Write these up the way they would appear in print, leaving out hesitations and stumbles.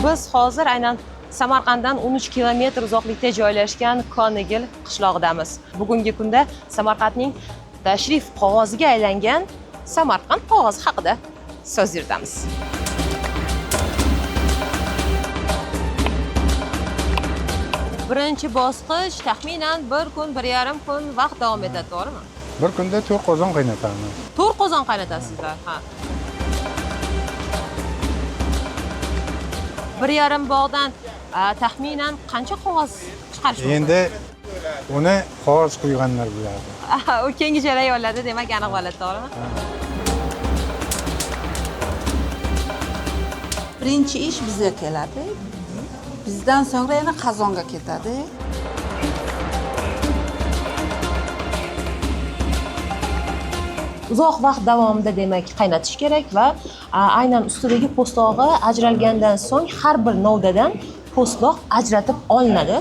biz hozir aynan Samarqanddan 13 kilometr uzoqlikda joylashgan Konigil qishlog'idamiz. Bugungi kunda Samarqandning tashrif qog'oziga aylangan Samarqand qog'ozi haqida so'z yuritamiz. Birinchi bosqich taxminan 1 kun, 1,5 kun vaqt davom etadi, to'g'rimi? Bir kunda 4 qozon qaynatamiz. 4 qozon qaynatasizlar, ha. 1,5 bog'dan taxminan qancha qog'oz chiqarish mumkin? Endi uni qog'oz quyganlar biladi. U keyingi jarayonlarda demak aniq bo'ladi, to'g'rimi? Birinchi ish bizga keladi. Bizdan so'ngra yana qozonga ketadi. Uzoq vaqt davomida demak qaynatish kerak va aynan ustidagi po'stlog'i ajralgandan so'ng har bir novdadan po'stloq ajratib olinadi.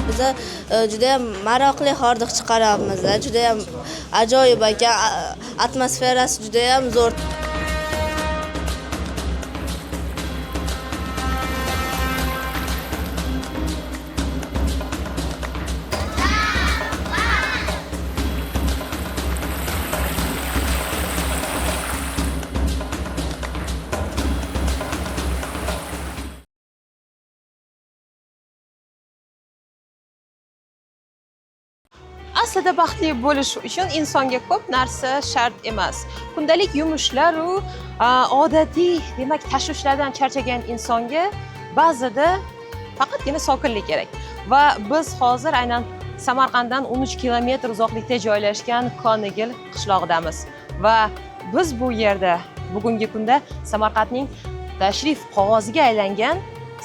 Biz juda ham maroqli hordiq chiqaramiz. Juda ham ajoyib ekan, atmosferasi juda ham zo'r. Aslida baxtli bo'lish uchun insonga ko'p narsa shart emas. Kundalik yumushlar u odatiy, demak, tashvishlardan charchagan insonga ba'zida faqatgina sokinlik kerak. Va biz hozir aynan Samarqanddan 13 kilometr uzoqlikda joylashgan Konigil qishlog'idamiz. Va biz bu yerda bugungi kunda Samarqandning tashrif qog'oziga aylangan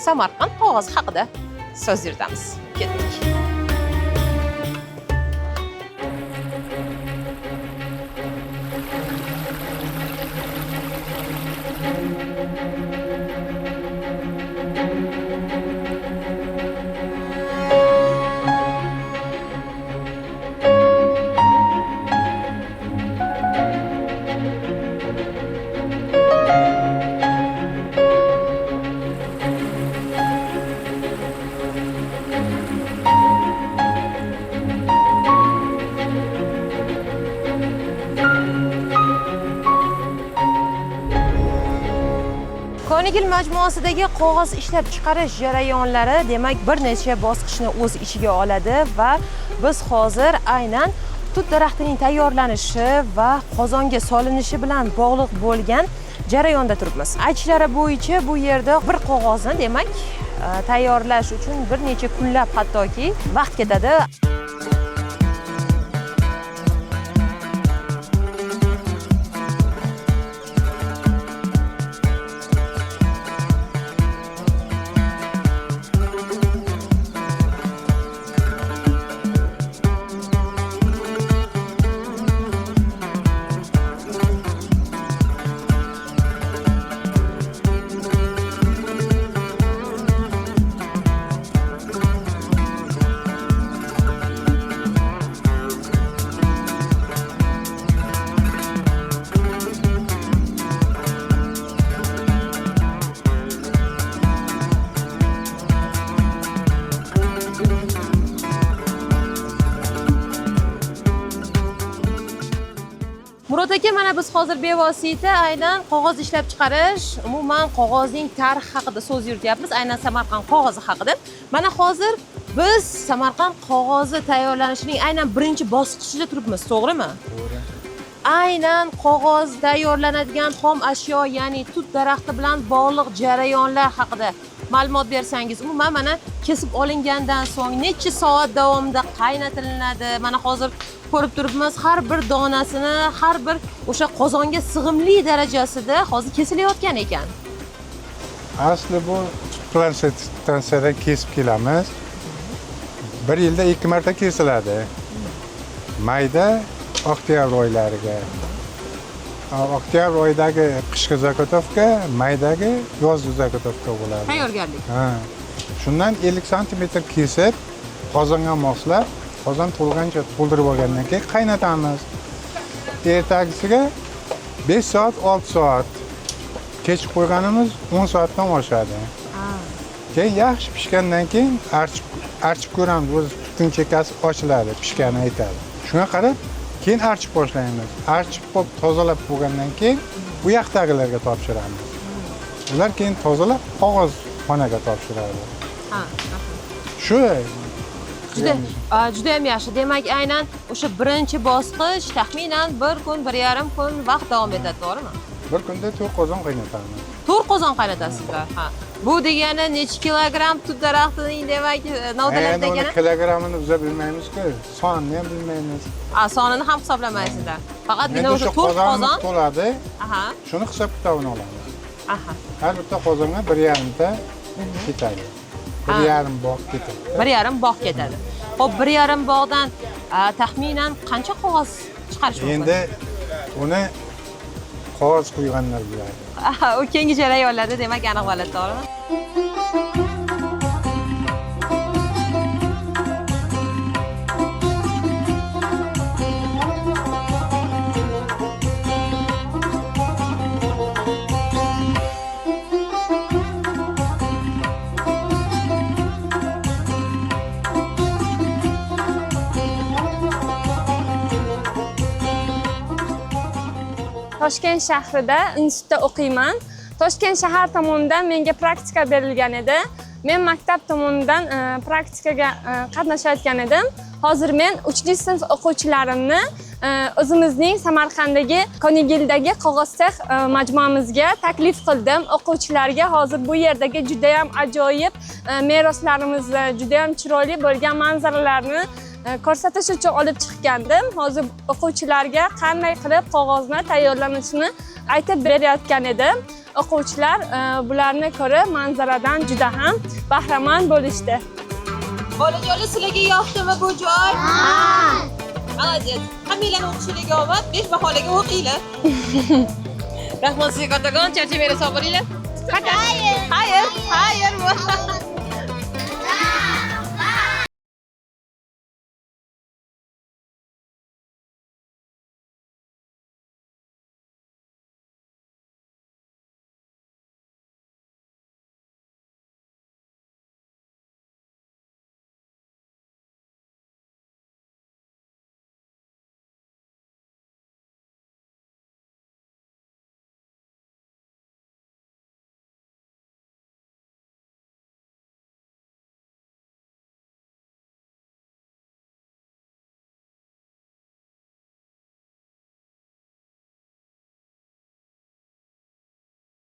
Samarqand qog'ozi haqida so'z yuritamiz. Ketdik. Konigil majmuasidagi qog'oz ishlab chiqarish jarayonlari demak bir necha bosqichni o'z ichiga oladi va biz hozir aynan tut daraxtining tayyorlanishi va qozonga solinishi bilan bog'liq bo'lgan jarayonda turibmiz. Aytishlari bo'yicha bu yerda bir qog'ozni demak tayyorlash uchun bir necha kunlab hattoki vaqt ketadi. Murod aka, mana biz hozir bevosita aynan qog'oz ishlab chiqarish, umuman qog'ozning tarixi haqida so'z yurityapmiz, aynan Samarqand qog'ozi haqida. Mana hozir biz Samarqand qog'ozi tayyorlanishining aynan birinchi bosqichida turibmiz, to'g'rimi? To'g'ri. Aynan qog'oz tayyorlanadigan xom ashyo, ya'ni tut daraxti bilan bog'liq jarayonlar haqida ma'lumot bersangiz. Umuman mana kesib olingandan so'ng necha soat davomida qaynatilinadi? Mana hozir ko'rib turibmiz, har bir donasini, har bir o'sha qozonga sig'imli darajasida hozir kesilayotgan ekan. Asli bu plansetdan kesib kelamiz. Bir yilda 2 marta kesiladi. Mayda, oktyabr oylariga. Oktyabr oyidagi qishki zakotovka, maydagi yozgi zakotovka bo'ladi. Tayyorgarlik. Ha. Shundan 50 sm kesib, qozonga moslab, qozon to'lgancha to'ldirib olgandan keyin qaynatamiz. Ertagisiga 5 soat, 6 soat kech qo'yganimiz 10 soatdan oshadi. Keyin yaxshi pishgandan keyin archib ko'ramiz, o'zi tutun chekkasi ochiladi, pishganini aytadi. Shunga qarab keyin archib boshlaymiz. Archib bo'lib tozalab bo'lgandan keyin bu yoqdagilarga topshiramiz. Ular keyin tozalab qog'oz xonaga topshiradi. Shu juda ham yaxshi. Demak, aynan o'sha birinchi bosqich taxminan 1 kun, 1,5 kun vaqt davom etadi, to'g'rimi? bir kunda 4 qozon qaynatamiz. 4 qozon qaynatasizlar. Ha. Bu degani necha kilogramm tut daraxtining demak novdalar degani? Kilogrammini biz bilmaymiz-ku, sonini ham bilmaymiz. Sonini ham hisoblamaysizlar. Faqat mana o'sha 4 qozon to'ladi. Aha. Shuni hisob kitobini olamiz. Aha. Har bitta qozonga 1,5 ta ketadi. 1,5 bog' ketadi. 1,5 bog' ketadi. Xo'p, 1,5 bog'dan taxminan qancha qog'oz chiqarish mumkin? Endi uni qog'oz quyganlar biladi. U keyingi jarayonlarda demak aniq bo'ladi, to'g'rimi? Toshkent shahrida institutda o'qiyman. Toshkent shahar tomonidan menga praktika berilgan edi. Men maktab tomonidan praktikaga qatnashayotgan edim. Hozir men 3-sinf o'quvchilarimni o'zimizning Samarqanddagi Konigildagi qog'oz sex majmuamizga taklif qildim. O'quvchilarga hozir bu yerdagi juda ham ajoyib meroslarimiz, juda ham chiroyli bo'lgan manzaralarni ko'rsatish uchun olib chiqqandim. Hozir o'quvchilarga qanday qilib qog'ozni tayyorlanishini aytib berayotgan edim. O'quvchilar bularni ko'rib manzaradan juda ham bahramand bo'lishdi. Bolajonlar, sizlarga yoqdimi bu joy? Ha. Молодец. Hammanglarni o'qishinglarga omad, 5 baholaga o'qinglar. Rahmat sizga kattakon, charchamay hisob beringlar. Xayr.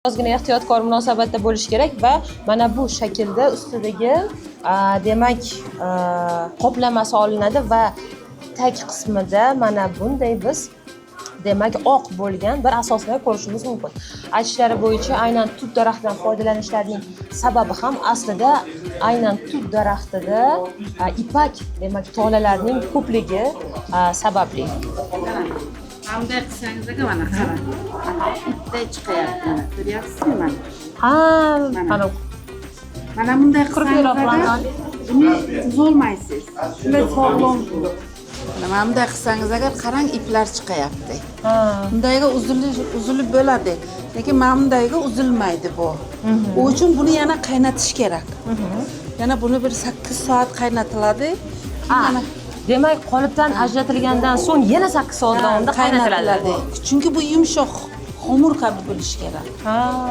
Ozgina ehtiyotkor munosabatda bo'lish kerak va mana bu shaklda ustidagi demak qoplamasi olinadi va tag qismida mana bunday biz demak oq bo'lgan bir asosni ko'rishimiz mumkin. Aytishlari bo'yicha aynan tut daraxtidan foydalanishlarining sababi ham aslida aynan tut daraxtida ipak demak tolalarining ko'pligi sababli. Bunday qilsangiz mana qarang. Bitta chiqyapti. Ko'ryapsizmi mana? Ha, mana bunday qilsangiz buni uzolmaysiz. Shunday sog'lom turib. Mana bunday qilsangiz agar qarang iplar chiqyapti. Bundayga uzilib bo'ladi. Lekin mana bundayga uzilmaydi bu. U uchun buni yana qaynatish kerak. Yana buni bir 8 soat qaynatiladi. Mana demak qolipdan ajratilgandan so'ng yana 8 soat davomida qaynatiladi. Chunki bu yumshoq xomur kabi bo'lishi kerak.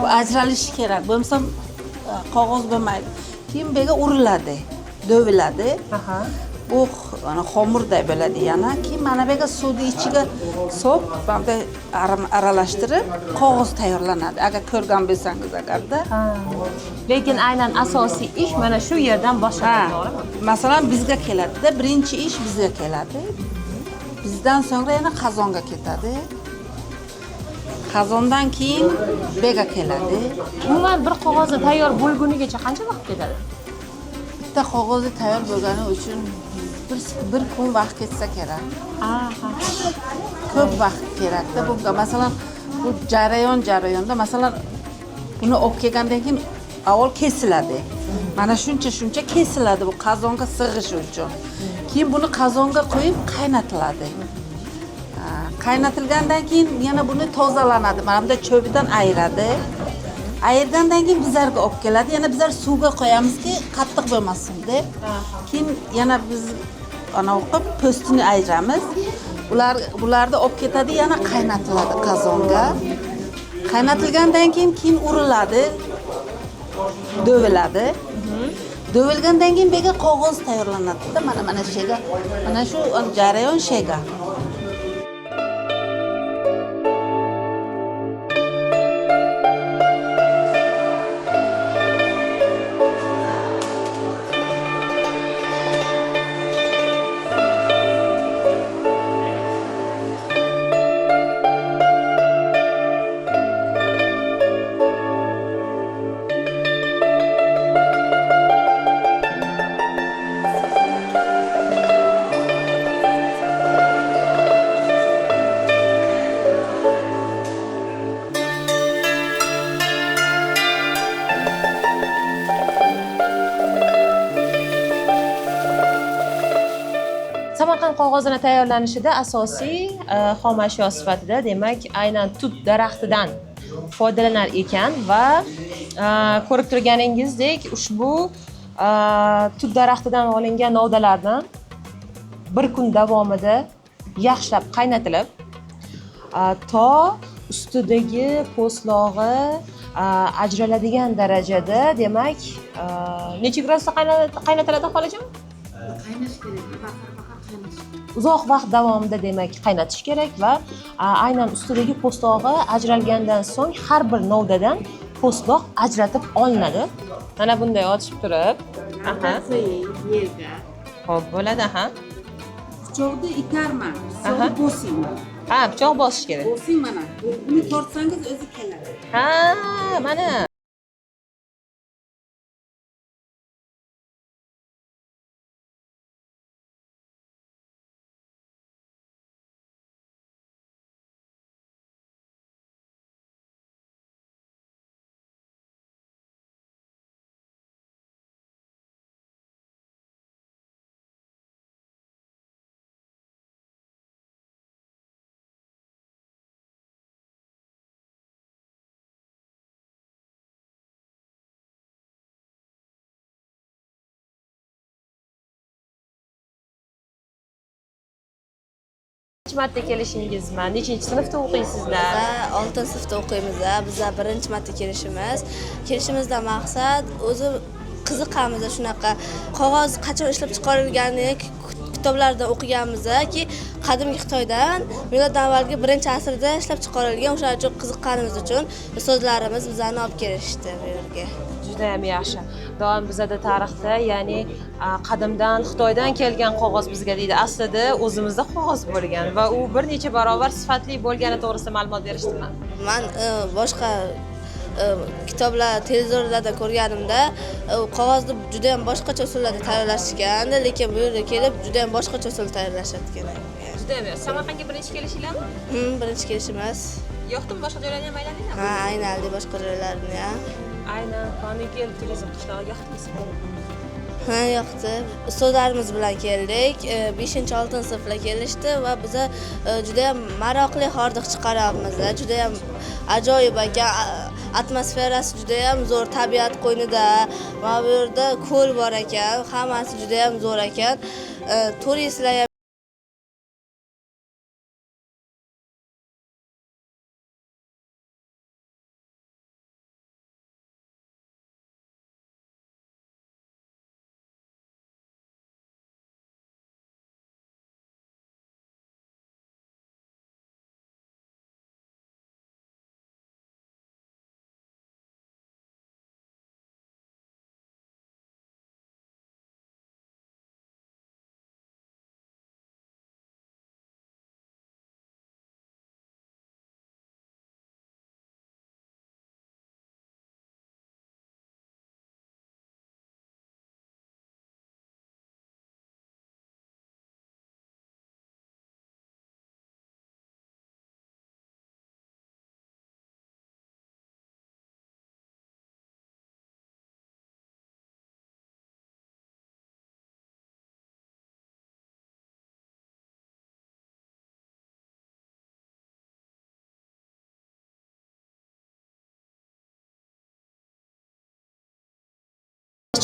Bu ajralishi kerak. Bo'lmasa qog'oz bo'lmaydi. Keyin bu yerga uriladi, do'viladi. Bu ana xomurday bo'ladi yana. Keyin mana bu yerga suvni ichiga solib, bunday aralashtirib qog'oz tayyorlanadi. Agar ko'rgan bo'lsangiz agarda. Lekin aynan asosiy ish mana shu yerdan boshlanadi, to'g'rimi? Masalan, bizga keladi-da, birinchi ish bizga keladi. Bizdan so'ngra yana qozonga ketadi. Qozondan keyin bega keladi. Umuman bir qog'ozni tayyor bo'lgunigacha qancha vaqt ketadi? Bitta qog'ozi tayyor bo'lgani uchun bir kun vaqt ketsa kerak. Ko'p vaqt kerakda bunga. Masalan, bu jarayonda masalan buni olib kelgandan keyin avval kesiladi. mana shuncha kesiladi bu qozonga sig'ishi uchun. Keyin buni qozonga qo'yib qaynatiladi. Qaynatilgandan keyin yana buni tozalanadi. Mana bunda cho'bidan ayiradi. Ayirgandan keyin bizlarga olib keladi. Yana bizlar suvga qo'yamizki, qattiq bo'lmasin deb. Keyin yana biz ana o'qib po'stini ayiramiz. Bularni olib ketadi, yana qaynatiladi qozonga. Qaynatilgandan keyin uriladi, döviladi. Dövilgandan keyin bega qog'oz tayyorlanadi. Mana shega. Mana shu jarayon shega. Samarqand qog'ozini tayyorlanishida asosiy xom ashyo sifatida demak aynan tut daraxtidan foydalanar ekan va ko'rib turganingizdek ushbu tut daraxtidan olingan novdalardan bir kun davomida yaxshilab qaynatilib to ustidagi po'stlog'i ajraladigan darajada demak necha gradusda qaynatiladi xolajon? Qaynash kerak. Uzoq vaqt davomida demak qaynatish kerak va aynan ustidagi po'stlog'i ajralgandan so'ng har bir novdadan po'stloq ajratib olinadi. Mana bunday otishib turib, yerga. Xo'p, bo'ladi, ha. Pichoqni itarman, pichoqni bosing. Ha, pichoq bosish kerak. Bosing mana. Uni tortsangiz o'zi keladi. Ha, mana. Necha marta kelishingizmi? Nechinchi sinfda o'qiysizlar? Biz 6-sinfda o'qiymiz. Bizlar birinchi marta kelishimiz. Kelishimizdan maqsad o'zi qiziqamiz shunaqa qog'oz qachon ishlab chiqarilganini kitoblarda o'qiganmizki, qadimgi Xitoydan miloddan avvalgi 1-asrda ishlab chiqarilgan, o'shaning uchun qiziqqanimiz uchun ustozlarimiz bizlarni olib kelishdi bu yerga. Juda ham yaxshi. Doim bizada tarixda, ya'ni qadimdan Xitoydan kelgan qog'oz bizga deydi. Aslida o'zimizda qog'oz bo'lgan va u bir necha barobar sifatli bo'lgani to'g'risida ma'lumot berishdimi? Men boshqa kitoblar, televizorlarda ko'rganimda qog'ozni juda ham boshqacha usullarda tayyorlashgan, lekin bu yerga kelib juda ham boshqacha usulda tayyorlashayotgan. Juda ham yaxshi. Samarqandga birinchi kelishinglarmi? Birinchi kelishimiz. Yo'qmi, boshqa joylarni ham aylandingmi? Ha, aynan boshqa joylarni ham. Aynan Qonigil turizm qishlog'iga yoqdingizmi? Ha, yoqdi. Ustozlarimiz bilan keldik. 5-6 sinflar kelishdi va biz juda ham maroqli hordiq chiqaryapmiz. Juda ham ajoyib ekan. Atmosferasi juda ham zo'r, tabiat qo'ynida. Va bu yerda ko'l bor ekan. Hammasi juda ham zo'r ekan. Turistlar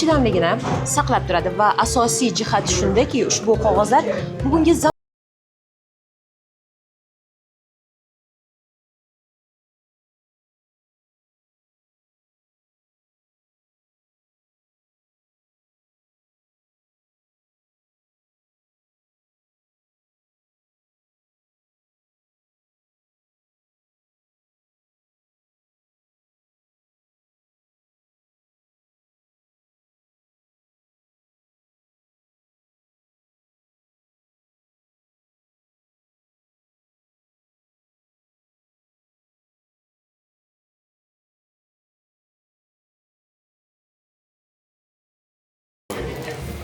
chidamligini saqlab turadi va asosiy jihati shundaki, ushbu qog'ozlar bugungi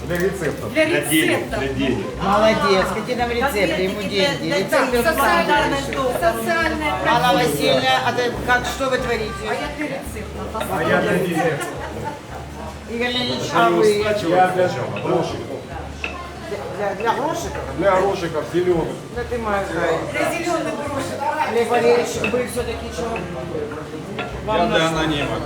Для рецептов. Для денег. Молодец, какие там рецепты, ему деньги. Рецепты он сам делает. Алла Васильевна, а ты как, что вы творите? А я для денег. Игорь Леонидович, а вы? Я для грошиков. Для грошиков? Для грошиков зеленых. Да ты моя зайка. Для зеленых грошиков. Олег Валерьевич, вы все-таки что? Я для анонима.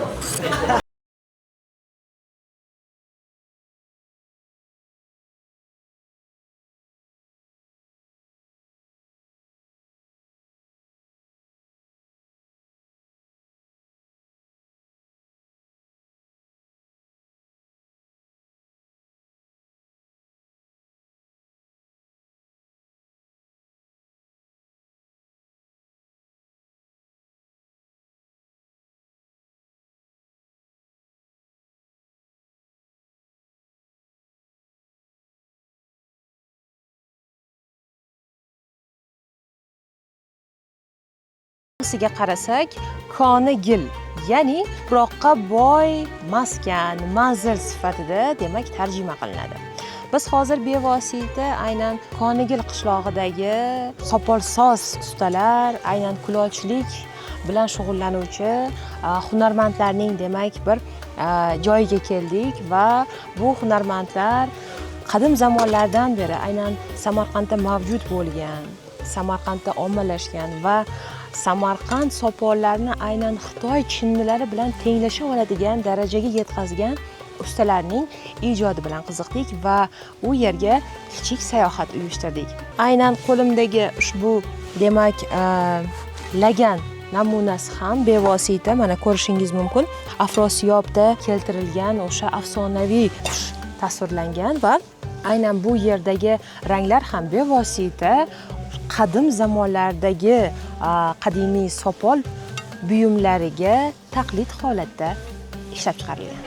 Siga qarasak, koni gil, ya'ni tuproqqa boy maskan, manzil sifatida demak tarjima qilinadi. Biz hozir bevosita aynan Konigil qishlog'idagi sopolsoz ustalar, aynan kulolchilik bilan shug'ullanuvchi hunarmandlarning demak bir joyiga keldik va bu hunarmandlar qadim zamonlardan beri aynan Samarqandda mavjud bo'lgan, Samarqandda ommalashgan va Samarqand sopollarini aynan Xitoy chinnilari bilan tenglasha oladigan darajaga yetkazgan ustalarning ijodi bilan qiziqdik va u yerga kichik sayohat uyushtirdik. Aynan qo'limdagi ushbu demak lagan namunasi ham bevosita mana ko'rishingiz mumkin. Afrosiyobda keltirilgan o'sha afsonaviy qush tasvirlangan va aynan bu yerdagi ranglar ham bevosita qadim zamonlardagi qadimiy sopol buyumlariga taqlid holatda ishlab chiqarilgan.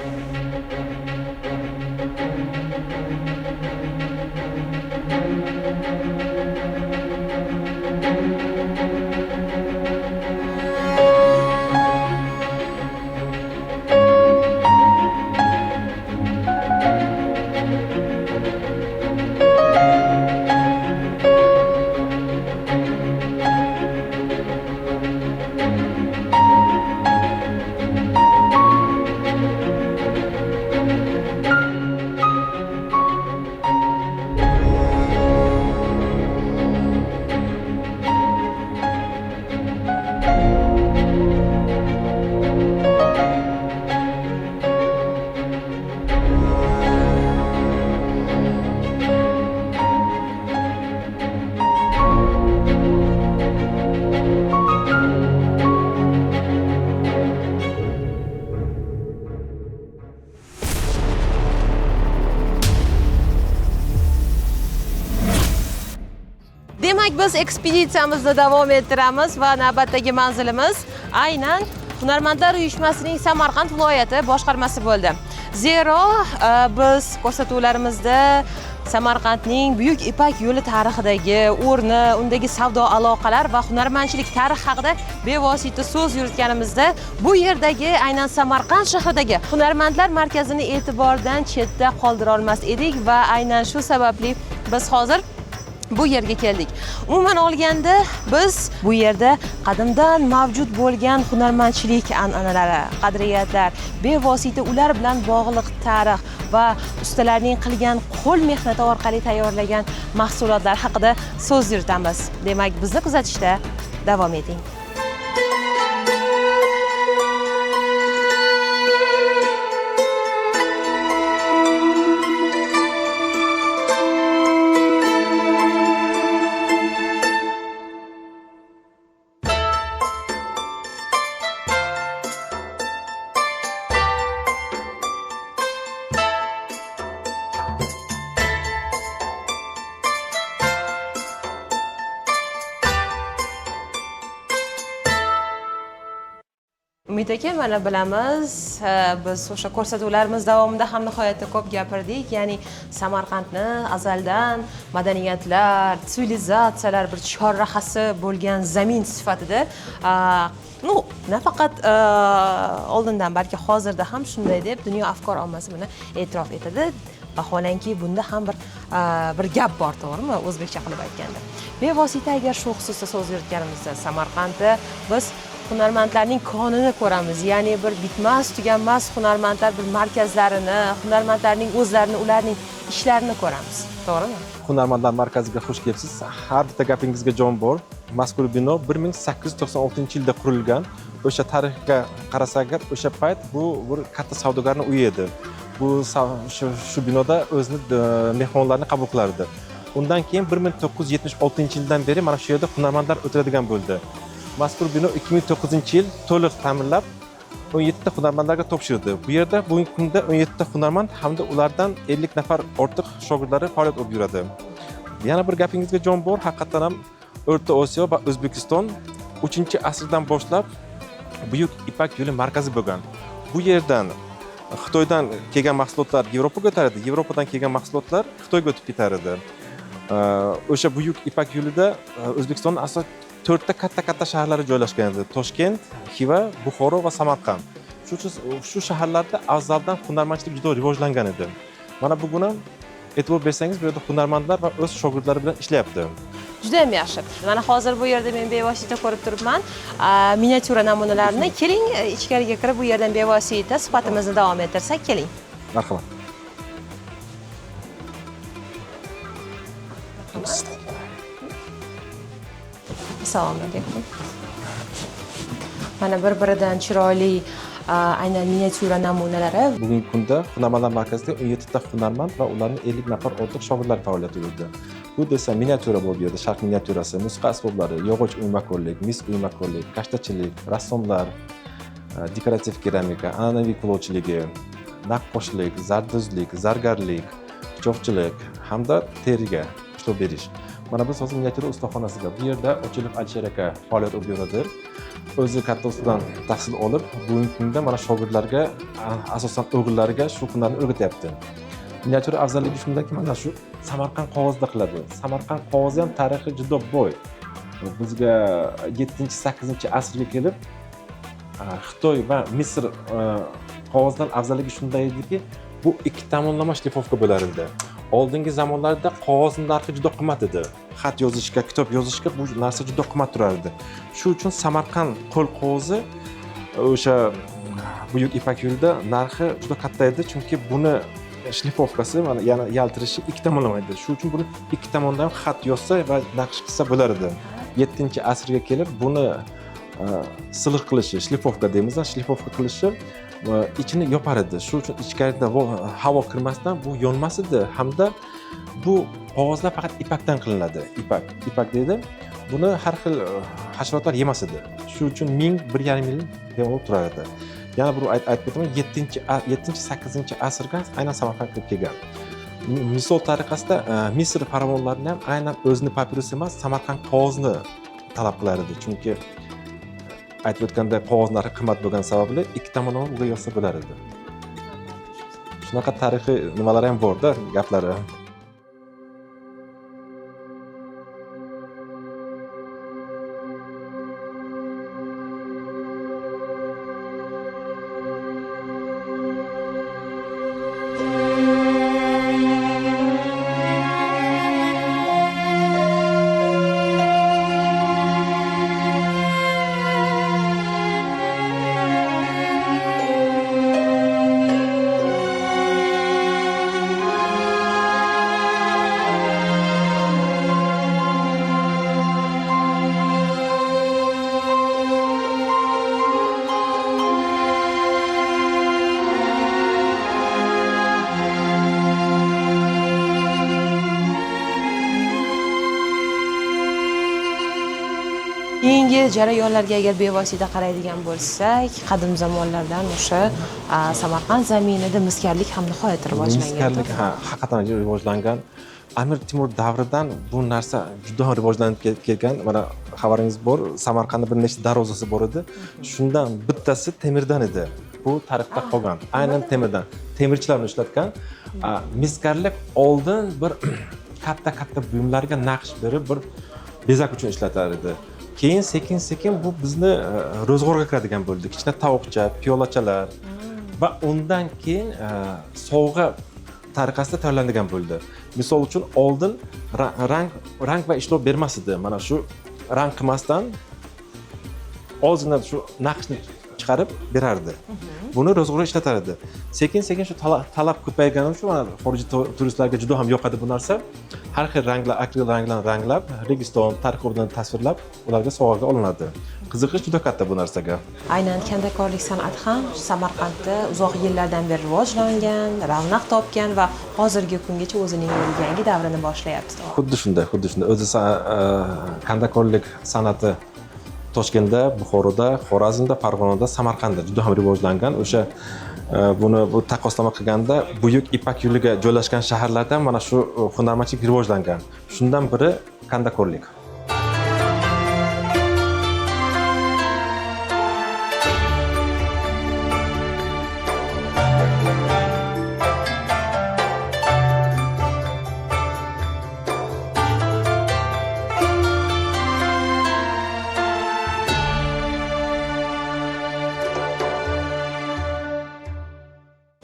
Demak, biz ekspeditsiyamizni davom ettiramiz va navbatdagi manzilimiz aynan Hunarmandlar uyushmasining Samarqand viloyati boshqarmasi bo'ldi. Zero biz ko'rsatuvlarimizda Samarqandning Buyuk Ipak yo'li tarixidagi o'rni, undagi savdo aloqalar va hunarmandchilik tarixi haqida bevosita so'z yuritganimizda, bu yerdagi aynan Samarqand shahridagi Hunarmandlar markazini e'tibordan chetda qoldira olmas edik va aynan shu sababli biz hozir bu yerga keldik. Umuman olganda biz bu yerda qadimdan mavjud bo'lgan hunarmandchilik an'analari, qadriyatlar, bevosita ular bilan bog'liq tarix va ustalarning qilgan qo'l mehnati orqali tayyorlagan mahsulotlar haqida so'z yuritamiz. Demak, bizni kuzatishda davom eting. Umid aka, mana bilamiz, biz o'sha ko'rsatuvlarimiz davomida ham nihoyatda ko'p gapirdik. Ya'ni Samarqandni azaldan madaniyatlar, sivilizatsiyalar bir chorrahasi bo'lgan zamin sifatida nafaqat oldindan, balki hozirda ham shunday deb dunyo afkor ommasi buni e'tirof etadi. Vaholanki bunda ham bir gap bor, to'g'rimi? O'zbekcha qilib aytganda. Bevosita agar shu xususda so'z yuritganimizda Samarqandda biz hunarmandlarning konini ko'ramiz. Ya'ni bir bitmas, tuganmas hunarmandlar bir markazlarini, hunarmandlarning o'zlarini, ularning ishlarini ko'ramiz. To'g'rimi? Hunarmandlar markaziga xush kelibsiz. Har bitta gapingizga jon bor. Mazkur bino 1896-yilda qurilgan. O'sha tarixga qarasak, o'sha payt bu bir katta savdogarning uyi edi. Bu shu binoda o'zini mehmonlarni qabul qilardi. Undan keyin 1976-yildan beri mana shu yerda hunarmandlar o'tiradigan bo'ldi. Mazkur bino 2009-yil to'liq ta'mirlab 17 ta hunarmandlarga topshirdi. Bu yerda bugungi kunda 17 ta hunarmand hamda ulardan 50 nafar ortiq shogirdlari faoliyat olib yuradi. Yana bir gapingizga jon bor, haqiqatan ham O'rta Osiyo va O'zbekiston 3-asrdan boshlab buyuk Ipak yo'li markazi bo'lgan. Bu yerdan Xitoydan kelgan mahsulotlar Yevropaga o'tardi, Yevropadan kelgan mahsulotlar Xitoyga o'tib ketar edi. O'sha buyuk Ipak yo'lida O'zbekistonning asosan 4 ta katta shaharlari joylashgan edi. Toshkent, Xiva, Buxoro va Samarqand. Shu shaharlarda avvaldan hunarmandchilik juda rivojlangan edi. Mana bugun ham e'tibor bersangiz, bu yerda hunarmandlar va o'z shogirdlari bilan ishlayapti. Juda ham yaxshi. Mana hozir bu yerda men bevosita ko'rib turibman. Miniatyura namunalarini. Keling, ichkariga kirib bu yerdan bevosita suhbatimizni davom ettirsak, keling. Marhamat. Assalomu alaykum. Mana bir-biridan chiroyli aynan miniatyura namunalari. Bugungi kunda Hunarmandlar markazida 17 ta hunarmand va ularning 50 nafar ortiq shogirdlar faoliyat yuritdi. Bu desa miniatyura bo'lib yerda, sharq miniatyurasi, musiqa asboblari, yog'och uymakorlik, mis uymakorlik, kashtachilik, rassomlar, dekorativ keramika, an'anaviy kulolchiligi, naqqoshlik, zardozlik, zargarlik, pichoqchilik hamda teriga ishlov berish. Mana biz hozir miniatyura ustaxonasida. Bu yerda Ochilov Alisher aka faoliyat olib yuradi. O'zi katta ustadan tahsil olib, bugungi kunda mana shogirdlarga, asosan o'g'illariga shu hunarni o'rgatyapti. Miniatyura afzalligi shundaki, mana shu Samarqand qog'ozida qiladi. Samarqand qog'ozi ham tarixi juda boy. Bizga 7-8-asrga kelib Xitoy va Misr qog'ozdan afzalligi shunday ediki, bu ikki tomonlama shlifovka bo'lar edi. Oldingi zamonlarda qog'ozning narxi juda qimmat edi. Xat yozishga, kitob yozishga bu narsa juda qimmat turardi. Shu uchun Samarqand qo'l qog'ozi o'sha buyuk Ipak yo'lida narxi juda katta edi, chunki buni shlifovkasi mana yana yaltirishi ikki tomonlama edi. Shu uchun buni ikki tomondan xat yozsa va naqsh qilsa bo'lar edi. 7-asrga kelib buni siliq qilishi, shlifovka deymiz, shlifovka qilishi ichini yopar edi. Shu uchun ichkarida havo kirmasdan bu yonmas edi hamda bu qog'ozlar faqat ipakdan qilinadi. Ipak deydi. Buni har xil hasharotlar yemas edi. Shu uchun 1,5 yil davom turar edi. Yana bir aytib o'taman, 7-8-asrga aynan Samarqand kirib kelgan. Misol tariqasida Misr farovonlarini ham aynan o'zini papirus emas, Samarqand qog'ozni talab qilar edi. Chunki aytib o'tganda qog'oz narxi qimmat bo'lgani sababli ikki tomonlama uga yozsa bo'lar edi. Shunaqa tarixiy nimalar ham bor-da, gaplari. Keyingi jarayonlarga agar bevosita qaraydigan bo'lsak, qadim zamonlardan o'sha Samarqand zaminida miskarlik ham nihoyatda rivojlangan. Miskarlik haqiqatan rivojlangan. Amir Temur davridan bu narsa juda rivojlanib kelgan. Mana xabaringiz bor, Samarqandda bir nechta darvozasi bor edi. Shundan bittasi temirdan edi. Bu tarixda qolgan. Aynan temirdan. Temirchilarni ishlatgan. Miskarlik oldin bir katta buyumlarga naqsh berib bir bezak uchun ishlatar edi. Keyin sekin bu bizni ro'zg'orga kiradigan bo'ldi. Kichkina tovuqcha, piyolachalar va undan keyin sovg'a tariqasida tayyorlanadigan bo'ldi. Misol uchun oldin rang va ishlov bermas edi. Mana shu rang qilmasdan ozgina shu naqshni chiqarib berardi. Buni ro'zg'orga ishlatar edi. Sekin shu talab ko'paygani uchun xorijiy turistlarga juda ham yoqadi bu narsa. Har xil ranglar, akril ranglarni ranglab, Registon tarixini tasvirlab, ularga sovg'aga olinadi. Qiziqish juda katta bu narsaga. Aynan kandakorlik san'ati ham Samarqandda uzoq yillardan beri rivojlangan, ravnaq topgan va hozirgi kungacha o'zining yangi davrini boshlayapti. Xuddi shunday. O'zi kandakorlik san'ati Toshkentda, Buxoroda, Xorazmda, Farg'onada, Samarqandda juda ham rivojlangan. O'sha bu taqqoslama qilganda Buyuk Ipak yo'liga joylashgan shaharlarda mana shu hunarmandchilik rivojlangan. Shundan biri kandakorlik.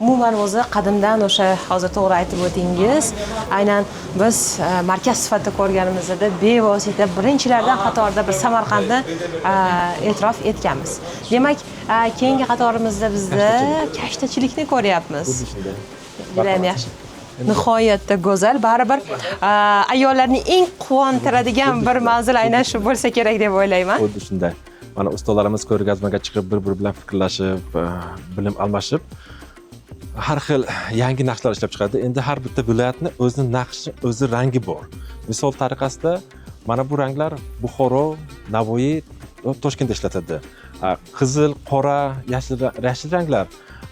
Umuman o'zi qadimdan o'sha hozir to'g'ri aytib o'tingiz, aynan biz markaz sifatida ko'rganimizda bevosita birinchilardan qatorida biz Samarqandni e'tirof etganmiz. Demak, keyingi qatorimizda bizda kashtachilikni ko'ryapmiz. Xuddi shunday. Juda ham yaxshi. Nihoyatda go'zal. Baribir ayollarni eng quvontiradigan bir manzil aynan shu bo'lsa kerak deb o'ylayman. Xuddi shunday. Mana ustalarimiz ko'rgazmaga chiqib, bir-biri bilan fikrlashib, bilim almashib, har xil yangi naqshlar ishlab chiqadi. Endi har bitta viloyatni o'zining naqshi, o'zi rangi bor. Misol tariqasida mana bu ranglar Buxoro, Navoiy, Toshkentda ishlatiladi. Qizil, qora, yashil ranglar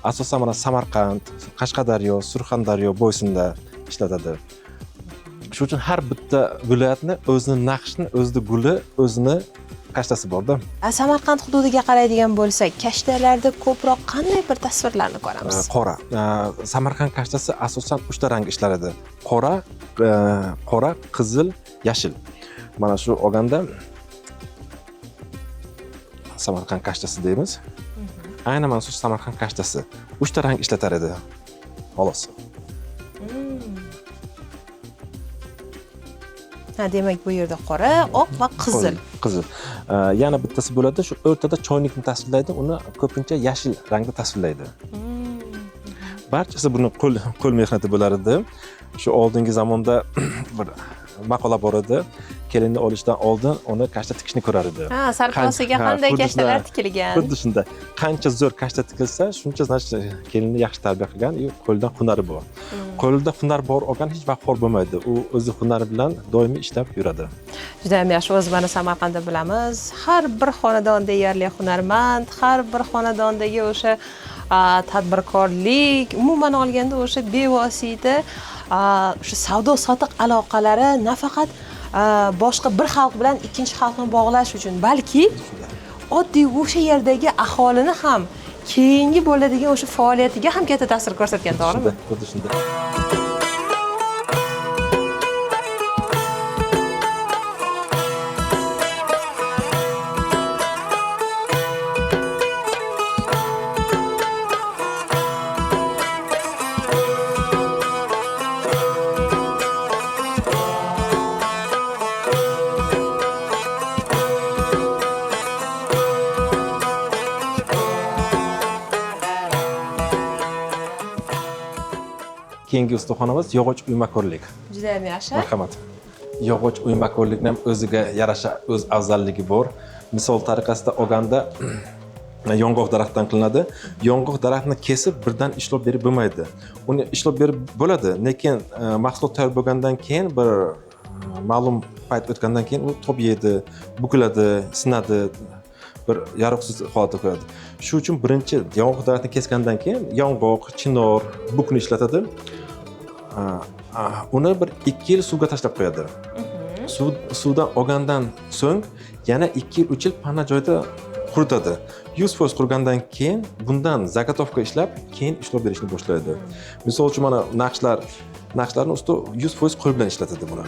asosan mana Samarqand, Qashqadaryo, Surxondaryo bo'ysunda ishlatiladi. Shuning uchun har bitta viloyatni o'zining naqshini, o'zining guli, o'zining kashtasi borda. Samarqand hududiga qaraydigan bo'lsak, kashtalarda ko'proq qanday bir tasvirlarni ko'ramiz? Qora. Samarqand kashtasi asosan 3 ta rang ishlanadi. Qora, qizil, yashil. Mana shu olganda Samarqand kashtasi deymiz. Aynan mana shu Samarqand kashtasi 3 ta rang ishlatar edi. Xolos. Demak, bu yerda qora, oq va qizil. Qizil. Yana bittasi bo'ladi, shu o'rtada choynikni tasvirlaydi, uni ko'pincha yashil rangda tasvirlaydi. Barchasi buni qo'l mehnati bo'lar edi. Shu oldingi zamonda bir maqola bor edi. Kelinni olishdan oldin uni kashta tikishni ko'rar edi. Sarposiga qanday kashtalar tikilgan? Xuddi shunday. Qancha zo'r kashta tikilsa, shuncha kelinni yaxshi tarbiya qilgan, qo'lida hunari bor. Qo'lida hunar bor olgan hech vaqt xor bo'lmaydi. U o'zi hunari bilan doimiy ishlab yuradi. Juda ham yaxshi. O'z mana Samarqandda bilamiz, har bir xonadon deyarli hunarmand, har bir xonadondagi o'sha tadbirkorlik, umuman olganda o'sha bevosita o'sha savdo sotiq aloqalari nafaqat boshqa bir xalq bilan ikkinchi xalqni bog'lash uchun, balki oddiy o'sha yerdagi aholini ham keyingi bo'ladigan o'sha faoliyatiga ham katta ta'sir ko'rsatgan, to'g'rimi? Xuddi shunday. Keyingi ustaxonamiz yog'och uymakorlik. Juda ham yaxshi. Marhamat. Yog'och uymakorlikning ham o'ziga yarasha o'z afzalligi bor. Misol tariqasida olganda yong'oq daraxtdan qilinadi. Yong'oq daraxtni kesib birdan ishlab berib bo'lmaydi. Uni ishlab berib bo'ladi, lekin mahsulot tayyor bo'lgandan keyin bir ma'lum payt o'tgandan keyin u tobiydi, bukiladi, sinadi. Bir yaroqsiz holatga qo'yadi. Shu uchun birinchi yong'oq daraxtini kesgandan keyin yong'oq, chinor, bukni ishlatadi. uni bir 2 yil suvga tashlab qo'yadi. Suvdan olgandan so'ng yana 2 yil 3 yil pana joyda quritadi. 100% qurigandan keyin bundan zagotovka ishlab, keyin ishlov berishni boshlaydi. Misol uchun mana naqshlarni usta 100% qo'l bilan ishlatadi buni.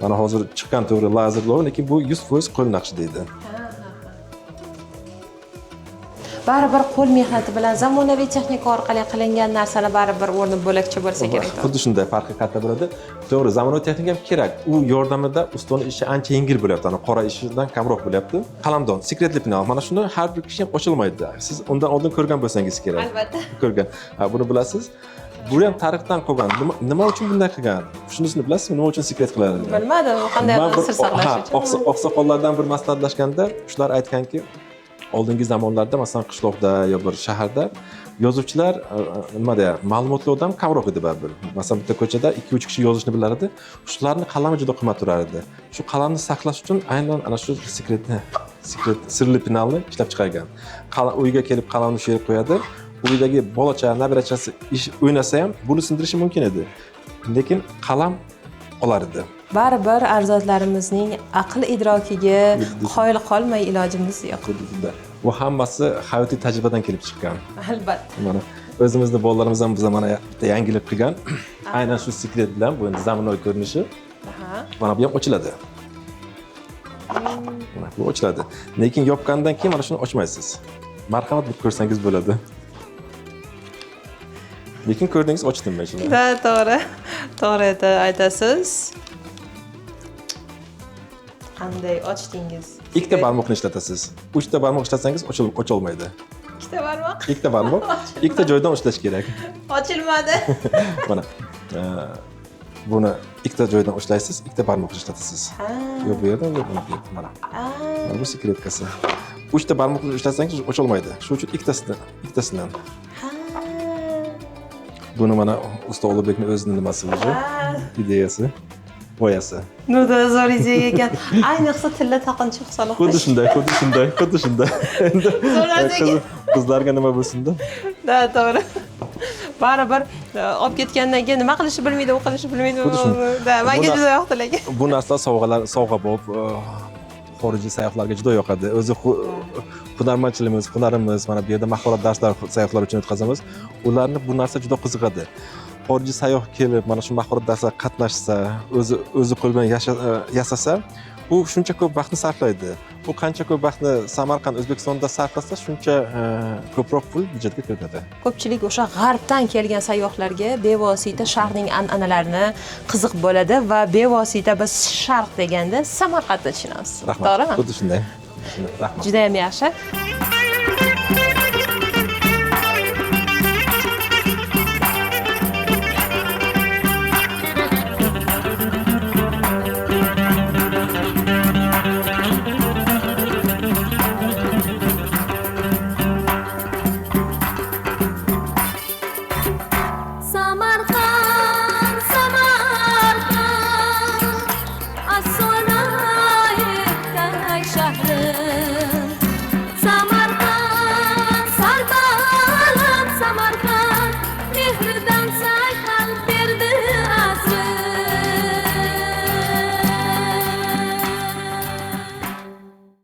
Mana hozir chiqqan to'g'ri lazerlar, lekin bu 100% qo'l naqshi deydi. Baribir qo'l mehnati bilan zamonaviy texnika orqali qilingan narsalar baribir o'rni bo'lakcha bo'lsa kerak. Xuddi shunday farqi katta bo'ladi. To'g'ri, zamonaviy texnika ham kerak. U yordamida ustaning ishi ancha yengil bo'lyapti. Ana qora ishidan kamroq bo'lyapti. Qalamdon, sekretli penal. Mana shuni har bir kishi ham ochilmaydi. Siz undan oldin ko'rgan bo'lsangiz kerak. Albatta. Ko'rgan. Buni bilasiz. Bu ham tarixdan qolgan. Nima uchun bunday qilgan? Shunisini bilasizmi? Nima uchun sekret qiladi? Bilmadim, qanday qilib sir saqlash uchun. Oqsoqollardan bir maslahatlashganda shular aytganki, oldingi zamonlarda masalan qishloqda yo bir shaharda yozuvchilar nima deyapti, ma'lumotlardan kamroq edi baribir. Masalan, bitta ko'chada 2-3 kishi yozishni bilar edi. Shularning qalami juda qimmat turar edi. Shu qalamni saqlash uchun aynan ana shu sirli penalni ishlab chiqargan. Uyga kelib qalamni shu yerga qo'yadi. Uydagi bolacha, nabirachasi ish o'ynasa ham buni sindirishi mumkin edi. Lekin qalam olar edi. Baribir arzodlarimizning aql idrokiga qoyil qolmay ilojimiz yo'q. Bu hammasi hayotiy tajribadan kelib chiqqan. Albatta. Mana o'zimizni bolalarimiz ham biz mana yangilik qilgan. Aynan shu sekret bilan bu endi zamonaviy ko'rinishi. Mana bu ham ochiladi. Mana bu ochiladi. Lekin yopgandan keyin mana shuni ochmaysiz. Marhamat qilib ko'rsangiz bo'ladi. Lekin ko'rdingiz, ochdim men shuni. Da, to'g'ri. To'g'ri aytasiz. Qanday ochdingiz? Ikkita barmoqni ishlatasiz. 3 ta barmoq ishlatsangiz ocholmaydi. Ikkita barmoq? Ikkita barmoq, ikkita joydan ushlash kerak. Ochilmadi. Mana buni ikkita joydan ushlaysiz, ikkita barmoq ishlatasiz. Yo'q bu yerdan, yo'q buni bu yerdan. Mana bu sekretkasi. 3 ta barmoqni ishlatsangiz ocholmaydi. Shuning uchun ikkitasidan. Buni mana usta Ulug'bekning o'zining nimasi o'zi, ideyasi, g'oyasi. Nuda zo'r ideya ekan. Ayniqsa tilla taqinchoq solib. Xuddi shunday. Endi qizlarga nima bo'lsin-da? Da, to'g'ri. Baribir olib ketgandan keyin nima qilishni bilmaydi, u qilishni bilmaydi. Da, menga juda yoqdi lekin. Bu narsa sovg'a bo'lib xorijiy sayyohlarga juda yoqadi. O'zi hunarmandchiligimiz, hunarimiz, mana bu yerda mahorat darslari sayyohlar uchun o'tkazamiz. Ularni bu narsa juda qiziqadi. Xorijiy sayyoh kelib, mana shu mahorat darslarga qatnashsa, o'zi qo'l bilan yasasa, u shuncha ko'p vaqtni sarflaydi. U qancha ko'p vaqtni Samarqand, O'zbekistonda sarflasa, shuncha ko'proq pul byudjetga kiritadi. Ko'pchilik o'sha g'arbdan kelgan sayyohlarga bevosita Sharqning an'analarini qiziq bo'ladi va bevosita biz Sharq deganda Samarqandni tushunamiz. To'g'rimi? Xuddi shunday. Juda ham yaxshi.